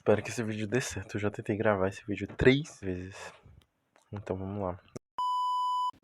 Espero que esse vídeo dê certo. Eu já tentei gravar esse vídeo 3 vezes. Então vamos lá.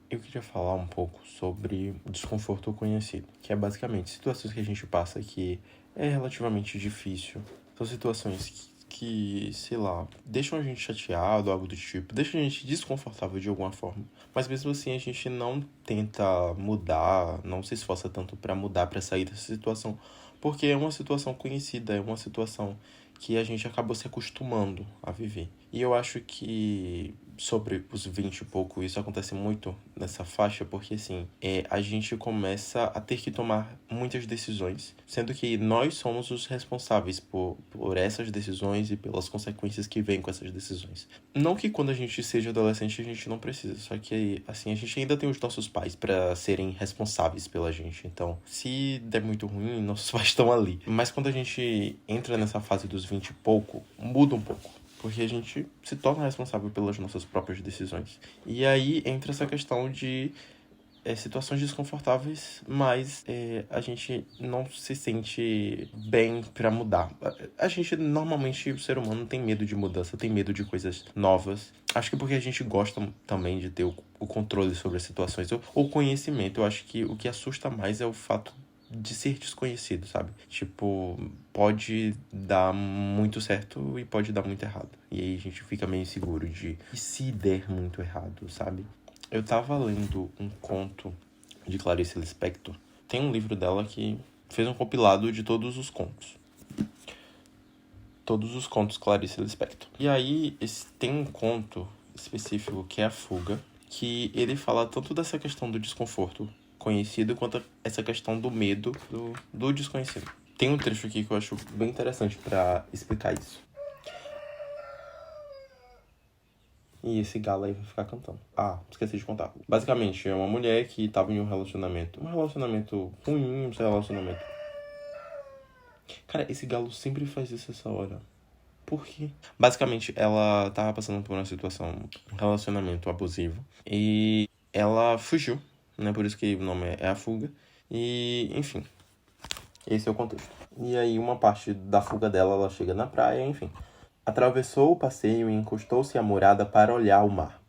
Eu queria falar um pouco sobre desconforto conhecido, que é basicamente situações que a gente passa que é relativamente difícil. São situações que, sei lá, deixam a gente chateado, algo do tipo, deixam a gente desconfortável de alguma forma. Mas mesmo assim a gente não tenta mudar, não se esforça tanto pra mudar, pra sair dessa situação, porque é uma situação conhecida, é uma situação que a gente acabou se acostumando a viver. E eu acho que sobre os 20 e pouco, isso acontece muito nessa faixa, porque assim, a gente começa a ter que tomar muitas decisões, sendo que nós somos os responsáveis por essas decisões e pelas consequências que vêm com essas decisões. Não que quando a gente seja adolescente a gente não precisa, só que assim, a gente ainda tem os nossos pais para serem responsáveis pela gente. Então, se der muito ruim, nossos pais estão ali. Mas quando a gente entra nessa fase dos 20 e pouco, muda um pouco. Porque a gente se torna responsável pelas nossas próprias decisões. E aí entra essa questão de situações desconfortáveis, mas a gente não se sente bem pra mudar. A gente, normalmente, o ser humano tem medo de mudança, tem medo de coisas novas. Acho que porque a gente gosta também de ter o controle sobre as situações, ou conhecimento. Eu acho que o que assusta mais é o fato de ser desconhecido, sabe? Tipo, pode dar muito certo e pode dar muito errado. E aí a gente fica meio inseguro de e se der muito errado, sabe? Eu tava lendo um conto de Clarice Lispector. Tem um livro dela que fez um compilado de todos os contos. Todos os contos Clarice Lispector. E aí tem um conto específico que é A Fuga, que ele fala tanto dessa questão do desconforto conhecido quanto essa questão do medo do desconhecido. Tem um trecho aqui que eu acho bem interessante pra explicar isso. E esse galo aí vai ficar cantando. Ah, esqueci de contar. Basicamente, é uma mulher que tava em um relacionamento. Um relacionamento ruim, um relacionamento. Cara, esse galo sempre faz isso essa hora. Por quê? Basicamente, ela tava passando por uma situação, um relacionamento abusivo. E ela fugiu, né? Por isso que o nome é A Fuga. E, enfim, esse é o contexto. E aí, uma parte da fuga dela, ela chega na praia, enfim. Atravessou o passeio e encostou-se à murada para olhar o mar.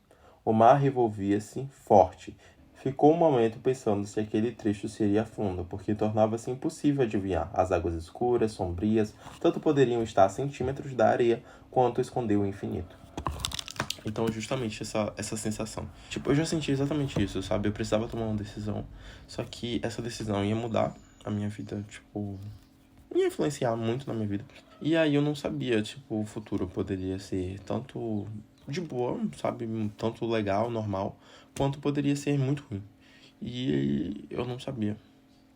O mar revolvia-se, forte. Ficou um momento pensando se aquele trecho seria fundo, porque tornava-se impossível adivinhar. As águas escuras, sombrias, tanto poderiam estar a centímetros da areia, quanto esconder o infinito. Então, justamente essa sensação. Tipo, eu já senti exatamente isso, sabe? Eu precisava tomar uma decisão, só que essa decisão ia mudar a minha vida, tipo, ia influenciar muito na minha vida. E aí eu não sabia, tipo, o futuro poderia ser tanto de boa, sabe? Tanto legal, normal, quanto poderia ser muito ruim. E eu não sabia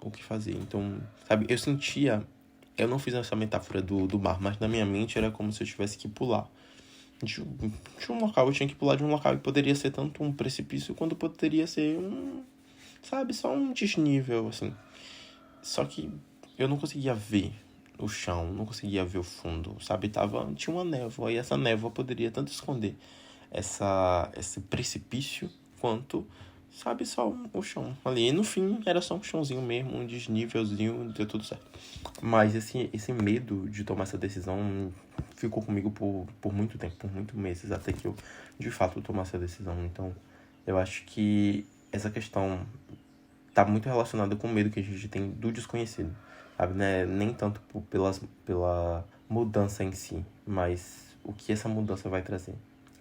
o que fazer. Então, sabe, eu sentia. Eu não fiz essa metáfora do mar, mas na minha mente era como se eu tivesse que pular. De um local, eu tinha que pular de um local que poderia ser tanto um precipício quanto poderia ser sabe, só um desnível, assim. Só que eu não conseguia ver o chão, não conseguia ver o fundo, sabe? Tinha uma névoa, e essa névoa poderia tanto esconder esse precipício, quanto, sabe, só o chão ali. E no fim, era só um chãozinho mesmo, um desnívelzinho, deu tudo certo. Mas esse medo de tomar essa decisão ficou comigo por muito tempo, por muitos meses, até que eu, de fato, tomasse a decisão. Então, eu acho que essa questão tá muito relacionada com o medo que a gente tem do desconhecido, sabe, né? Nem tanto pela mudança em si, mas o que essa mudança vai trazer.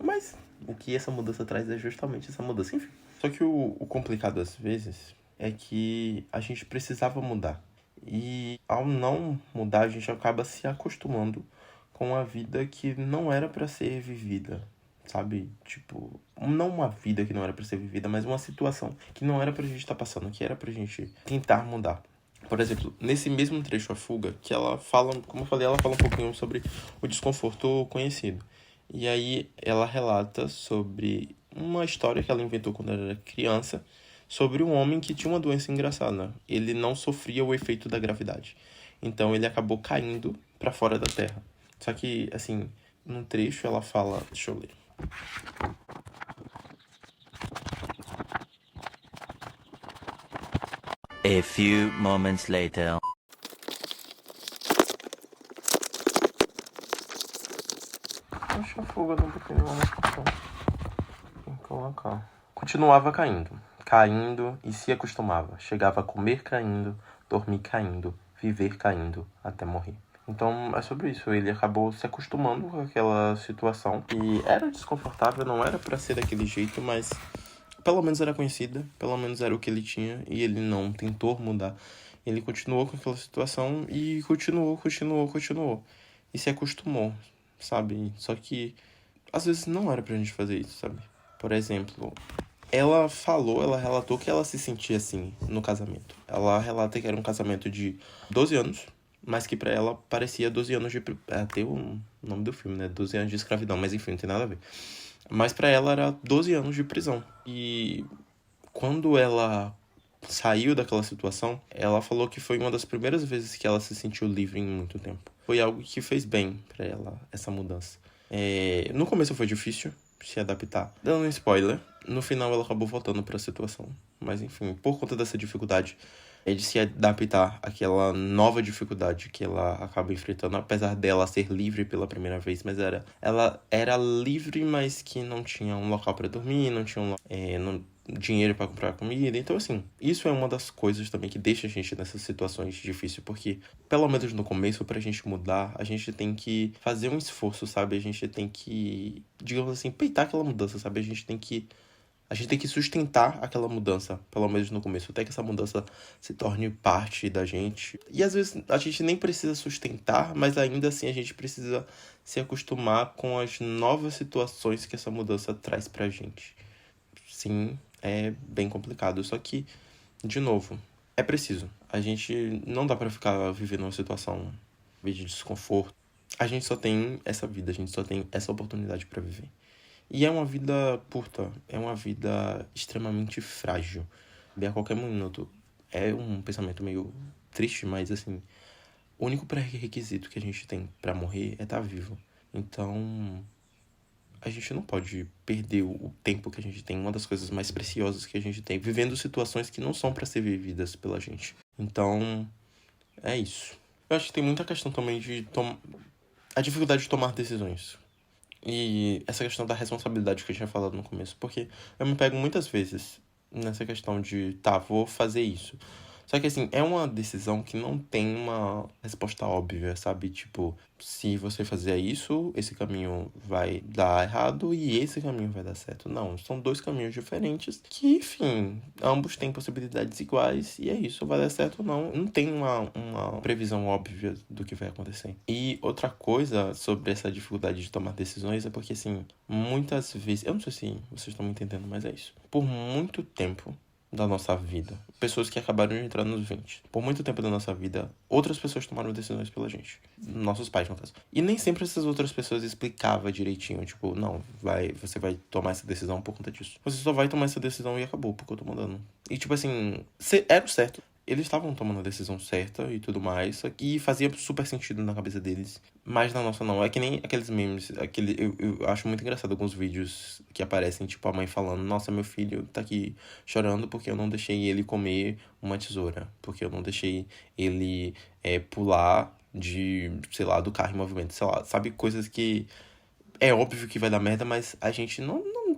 Mas o que essa mudança traz é justamente essa mudança, enfim. Só que o complicado às vezes é que a gente precisava mudar. E ao não mudar, a gente acaba se acostumando com a vida que não era para ser vivida, sabe? Tipo, não uma vida que não era pra ser vivida, mas uma situação que não era pra gente estar passando, que era pra gente tentar mudar. Por exemplo, nesse mesmo trecho, A Fuga, que ela fala, como eu falei, ela fala um pouquinho sobre o desconforto conhecido. E aí ela relata sobre uma história que ela inventou quando ela era criança, sobre um homem que tinha uma doença engraçada. Ele não sofria o efeito da gravidade. Então ele acabou caindo pra fora da Terra. Só que, assim, num trecho ela fala, deixa eu ler. A few moments later. Fuga não botei nenhuma marcação. Vou colocar. Continuava caindo e se acostumava. Chegava a comer caindo, dormir caindo, viver caindo, até morrer. Então é sobre isso, ele acabou se acostumando com aquela situação e era desconfortável, não era pra ser daquele jeito, mas pelo menos era conhecida, pelo menos era o que ele tinha e ele não tentou mudar. Ele continuou com aquela situação e continuou. E se acostumou, sabe? Só que às vezes não era pra gente fazer isso, sabe? Por exemplo, ela relatou que ela se sentia assim no casamento. Ela relata que era um casamento de 12 anos, mas que pra ela parecia 12 anos de... Até o nome do filme, né? 12 anos de escravidão, mas enfim, não tem nada a ver. Mas pra ela era 12 anos de prisão. E quando ela saiu daquela situação, ela falou que foi uma das primeiras vezes que ela se sentiu livre em muito tempo. Foi algo que fez bem pra ela, essa mudança. No começo foi difícil se adaptar. Dando um spoiler, no final ela acabou voltando pra situação. Mas enfim, por conta dessa dificuldade de se adaptar àquela nova dificuldade que ela acaba enfrentando, apesar dela ser livre pela primeira vez, mas ela era livre, mas que não tinha um local pra dormir, não tinha dinheiro pra comprar comida. Então, assim, isso é uma das coisas também que deixa a gente nessas situações difíceis, porque, pelo menos no começo, pra gente mudar, a gente tem que fazer um esforço, sabe? A gente tem que, digamos assim, peitar aquela mudança, sabe? A gente tem que sustentar aquela mudança, pelo menos no começo, até que essa mudança se torne parte da gente. E às vezes a gente nem precisa sustentar, mas ainda assim a gente precisa se acostumar com as novas situações que essa mudança traz pra gente. Sim, é bem complicado, só que, de novo, é preciso. A gente não dá pra ficar vivendo uma situação de desconforto. A gente só tem essa vida, a gente só tem essa oportunidade pra viver. E é uma vida curta, é uma vida extremamente frágil. Bem, a qualquer minuto. É um pensamento meio triste, mas assim, o único pré-requisito que a gente tem pra morrer é estar vivo. Então, a gente não pode perder o tempo que a gente tem, uma das coisas mais preciosas que a gente tem, vivendo situações que não são pra ser vividas pela gente. Então, é isso. Eu acho que tem muita questão também de a dificuldade de tomar decisões. E essa questão da responsabilidade que eu tinha falado no começo. Porque eu me pego muitas vezes nessa questão de, tá, vou fazer isso. Só que, assim, é uma decisão que não tem uma resposta óbvia, sabe? Tipo, se você fazer isso, esse caminho vai dar errado e esse caminho vai dar certo. Não, são dois caminhos diferentes que, enfim, ambos têm possibilidades iguais e é isso, vai dar certo ou não. Não tem uma previsão óbvia do que vai acontecer. E outra coisa sobre essa dificuldade de tomar decisões é porque, assim, muitas vezes... Eu não sei se vocês estão me entendendo, mas é isso. Por muito tempo da nossa vida, pessoas que acabaram de entrar nos 20. Por muito tempo da nossa vida, outras pessoas tomaram decisões pela gente. Nossos pais, no caso. E nem sempre essas outras pessoas explicavam direitinho. Tipo, não, você vai tomar essa decisão por conta disso. Você só vai tomar essa decisão e acabou, porque eu tô mandando. E tipo assim, era o certo. Eles estavam tomando a decisão certa e tudo mais, só que fazia super sentido na cabeça deles. Mas na nossa não. É que nem aqueles memes. Eu acho muito engraçado alguns vídeos que aparecem, tipo, a mãe falando: Nossa, meu filho tá aqui chorando porque eu não deixei ele comer uma tesoura. Porque eu não deixei ele pular sei lá, do carro em movimento. Sei lá, sabe? Coisas que é óbvio que vai dar merda, mas a gente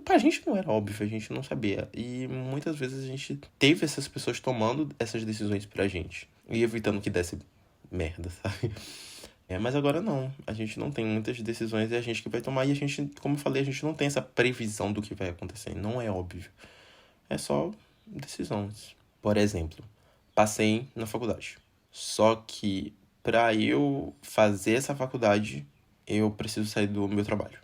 pra gente não era óbvio, a gente não sabia. E muitas vezes a gente teve essas pessoas tomando essas decisões pra gente. E evitando que desse merda, sabe? Mas agora não. A gente não tem muitas decisões, é a gente que vai tomar. E a gente, como eu falei, a gente não tem essa previsão do que vai acontecer. Não é óbvio. É só decisões. Por exemplo, passei na faculdade. Só que pra eu fazer essa faculdade, eu preciso sair do meu trabalho.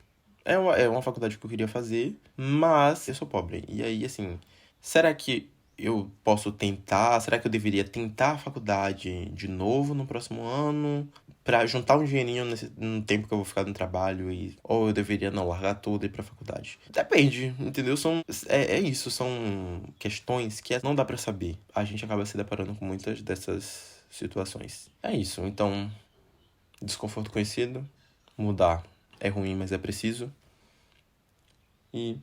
É uma faculdade que eu queria fazer, mas eu sou pobre. E aí, assim, será que eu posso tentar? Será que eu deveria tentar a faculdade de novo no próximo ano? Pra juntar um dinheirinho no tempo que eu vou ficar no trabalho? Ou eu deveria, não, largar tudo e ir pra faculdade? Depende, entendeu? É isso, são questões que não dá pra saber. A gente acaba se deparando com muitas dessas situações. É isso, então, desconforto conhecido, mudar é ruim, mas é preciso. E